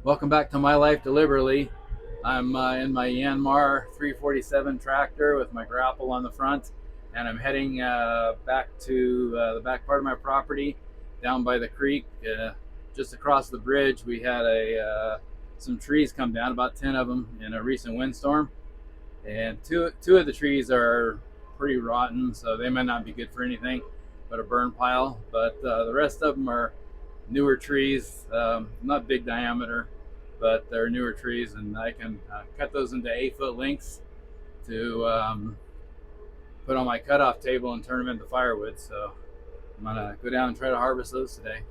Welcome back to My Life Deliberately. I'm in my Yanmar 347 tractor with my Grapple on the front, and I'm heading back to the back part of my property down by the creek. Just across the bridge, we had some trees come down, about 10 of them, in a recent windstorm. And two of the trees are pretty rotten, so they might not be good for anything but a burn pile. But the rest of them are newer trees, not big diameter, but they're newer trees, and I can cut those into 8-foot lengths to put on my cutoff table and turn them into firewood. So I'm gonna go down and try to harvest those today.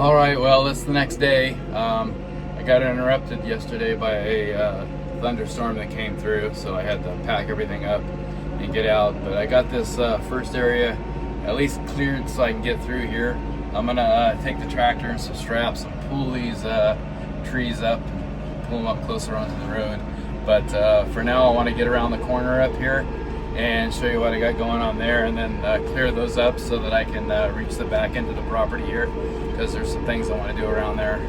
All right, well, it's the next day. I got interrupted yesterday by a thunderstorm that came through, so I had to pack everything up and get out. But I got this first area at least cleared so I can get through here. I'm gonna take the tractor and some straps and pull these trees up, pull them up closer onto the road. But for now, I want to get around the corner up here and show you what I got going on there, and then clear those up so that I can reach the back end of the property here, because there's some things I want to do around there.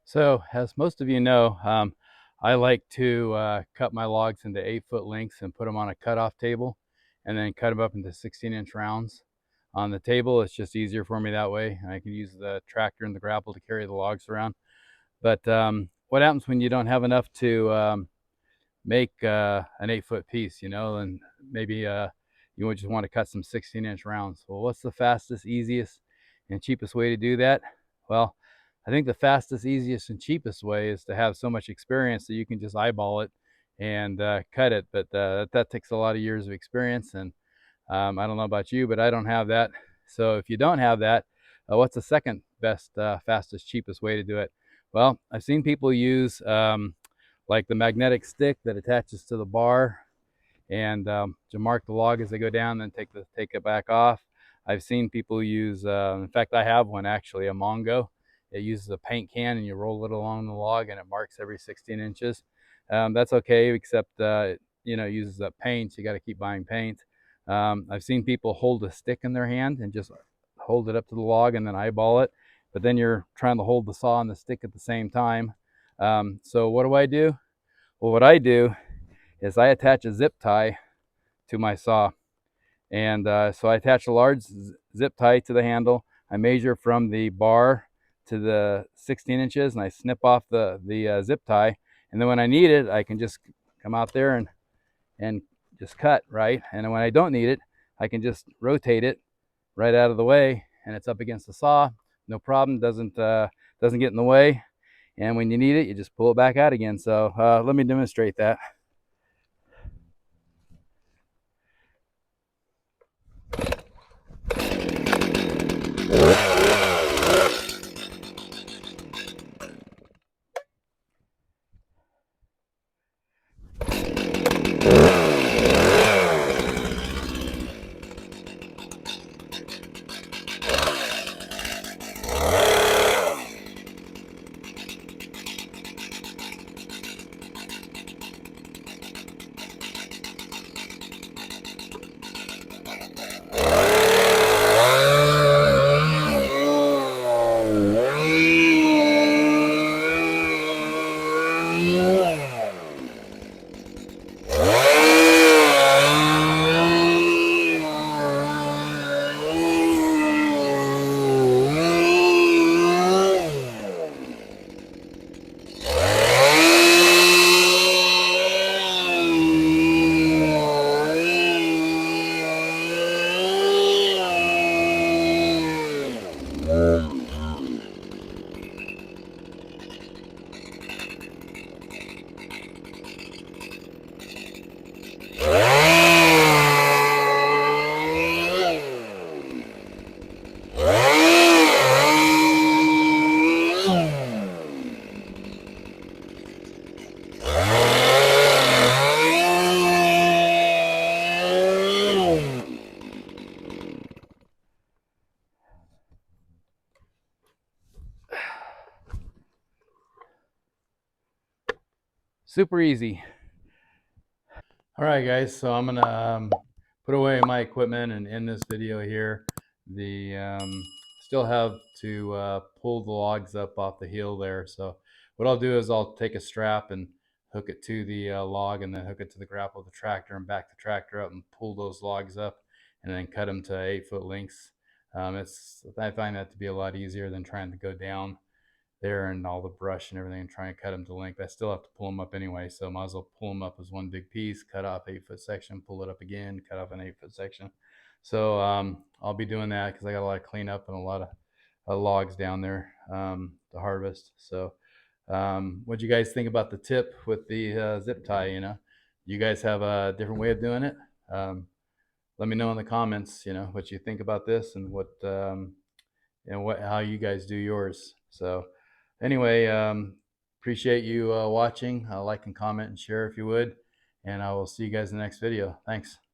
So, as most of you know, I like to cut my logs into 8-foot lengths and put them on a cutoff table, and then cut them up into 16-inch rounds. On the table, it's just easier for me that way. I can use the tractor and the grapple to carry the logs around. But what happens when you don't have enough to make an 8-foot piece, and maybe you would just want to cut some 16-inch rounds? Well, what's the fastest, easiest, and cheapest way to do that? Well, I think the fastest, easiest, and cheapest way is to have so much experience that you can just eyeball it and cut it. But that takes a lot of years of experience, and I don't know about you, but I don't have that. So if you don't have that, what's the second best, fastest, cheapest way to do it? Well, I've seen people use like the magnetic stick that attaches to the bar, and to mark the log as they go down, then take it back off. I've seen people use, in fact, I have one actually, a Mongo. It uses a paint can and you roll it along the log and it marks every 16 inches. That's okay, except, you know, it uses up paint. So you got to keep buying paint. I've seen people hold a stick in their hand and just hold it up to the log and then eyeball it. But then you're trying to hold the saw and the stick at the same time. So what do? Well, what I do is I attach a zip tie to my saw. And so I attach a large zip tie to the handle. I measure from the bar to the 16 inches and I snip off the zip tie. And then when I need it, I can just come out there and just cut, right? And then when I don't need it, I can just rotate it right out of the way and it's up against the saw. No problem, doesn't get in the way. And when you need it, you just pull it back out again. So let me demonstrate that. Super easy. All right, guys, so I'm gonna put away my equipment and end this video here. The still have to pull the logs up off the heel there. So what I'll do is I'll take a strap and hook it to the log and then hook it to the grapple of the tractor and back the tractor up and pull those logs up and then cut them to 8-foot lengths. I find that to be a lot easier than trying to go down there and all the brush and everything and try and cut them to length. I still have to pull them up anyway, so might as well pull them up as one big piece, cut off 8-foot section, pull it up again, cut off an 8-foot section. So I'll be doing that because I got a lot of cleanup and a lot of logs down there to harvest. So what do you guys think about the tip with the zip tie? You know, you guys have a different way of doing it? Let me know in the comments, you know, what you think about this and what how you guys do yours. So anyway, appreciate you watching. Like and comment and share if you would. And I will see you guys in the next video. Thanks.